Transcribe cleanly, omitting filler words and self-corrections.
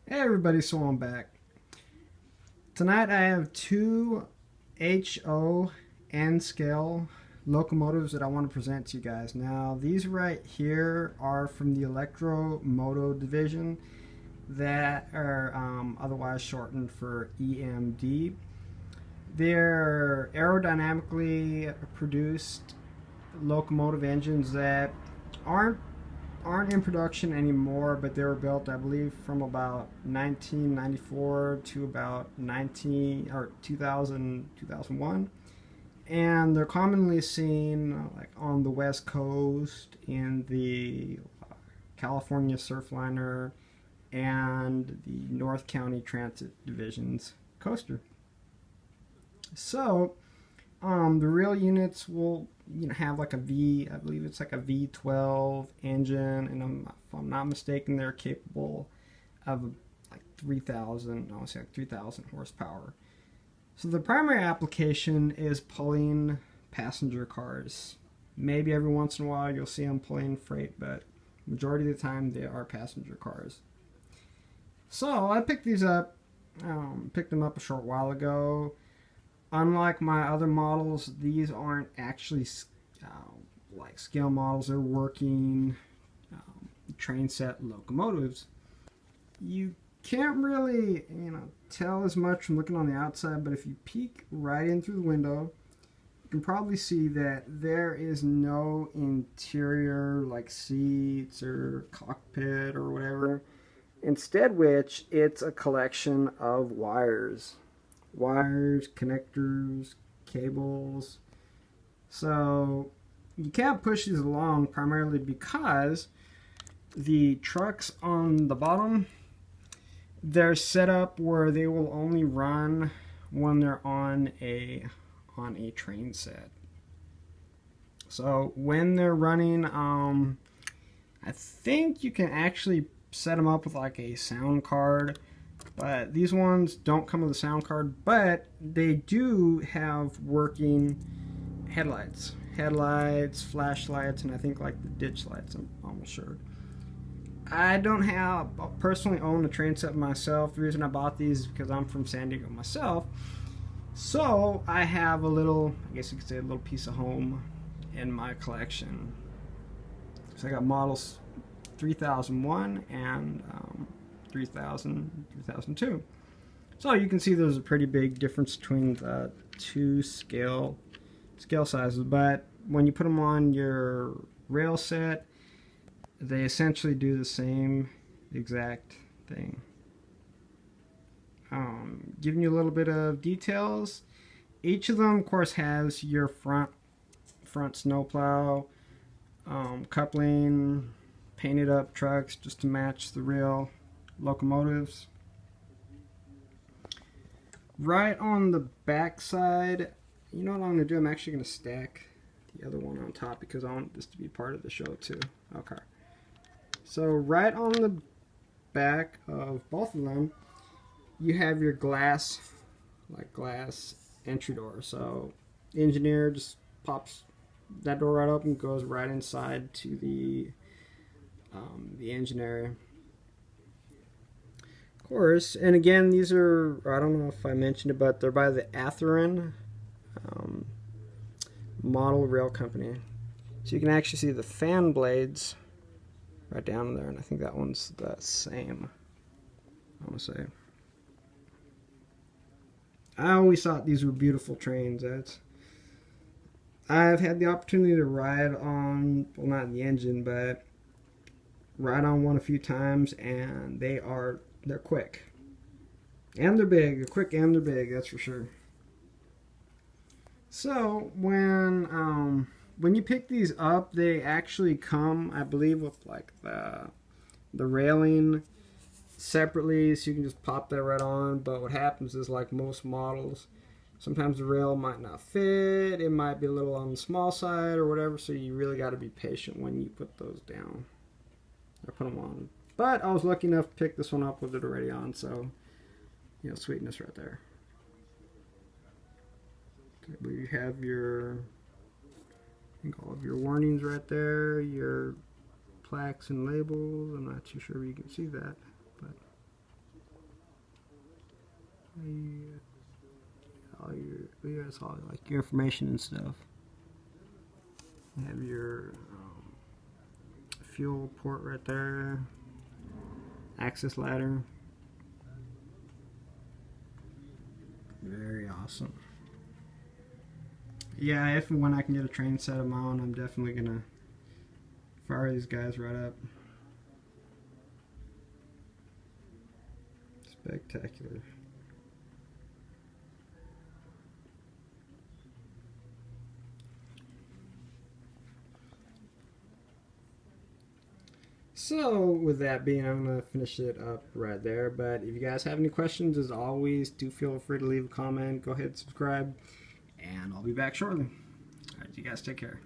Hey everybody, so I'm back. Tonight I have two HO N scale locomotives that I want to present to you guys. Now these right here are from the Electromoto division that are otherwise shortened for EMD. They're aerodynamically produced locomotive engines that aren't aren't in production anymore, but they were built, I believe, from about 1994 to about 2001, and they're commonly seen like on the West Coast in the California Surfliner and the North County Transit Division's coaster. So the real units will have like a V, I believe it's like a V12 engine, and if I'm not mistaken, they're capable of like 3,000, I want to say like 3,000 horsepower. So the primary application is pulling passenger cars. Maybe every once in a while you'll see them pulling freight, but majority of the time they are passenger cars. So I picked these up, picked them up a short while ago. Unlike my other models, these aren't actually like scale models. They're working train set locomotives. You can't really, tell as much from looking on the outside, but if you peek right in through the window, you can probably see that there is no interior like seats or cockpit or whatever. Instead, which it's a collection of wires, connectors, cables. So you can't push these along primarily because the trucks on the bottom, they're set up where they will only run when they're on a train set. So when they're running, I think you can actually set them up with like a sound card, but these ones don't come with a sound card, but they do have working headlights, flashlights, and I think like the ditch lights, I'm almost sure. I don't personally own a train set myself. The reason I bought these is because I'm from San Diego myself. So I have a little, I guess you could say a little piece of home in my collection. So I got models 3001 and 3002. So you can see there's a pretty big difference between the two scale sizes, but when you put them on your rail set, they essentially do the same exact thing. Giving you a little bit of details, each of them of course has your front snowplow, coupling, painted up trucks just to match the real locomotives. Right on the back side, you know what I'm going to do? I'm actually going to stack the other one on top because I want this to be part of the show too. Okay. So right on the back of both of them, you have your glass entry door. So the engineer just pops that door right open, goes right inside to the engine area. Of course, and again, these are, I don't know if I mentioned it, but they're by the Atheron model rail company. So you can actually see the fan blades right down there, and I think that one's the same, I want to say. I always thought these were beautiful trains. I've had the opportunity to ride on, well, not the engine, but ride on one a few times, and they're quick. And they're big. They're quick and they're big, that's for sure. So when you pick these up, they actually come, I believe, with like the railing separately, so you can just pop that right on. But what happens is, like most models, sometimes the rail might not fit, it might be a little on the small side or whatever, so you really got to be patient when you put those down or put them on. But I was lucky enough to pick this one up with it already on, so sweetness right there. You have your, I think, all of your warnings right there, your plaques and labels. I'm not too sure you can see that, but all like your information and stuff. You have your fuel port right there, access ladder. Very awesome. Yeah, if and when I can get a train set of my own, I'm definitely gonna fire these guys right up. Spectacular. So with that being, I'm going to finish it up right there. But if you guys have any questions, as always, do feel free to leave a comment. Go ahead and subscribe. And I'll be back shortly. All right, you guys take care.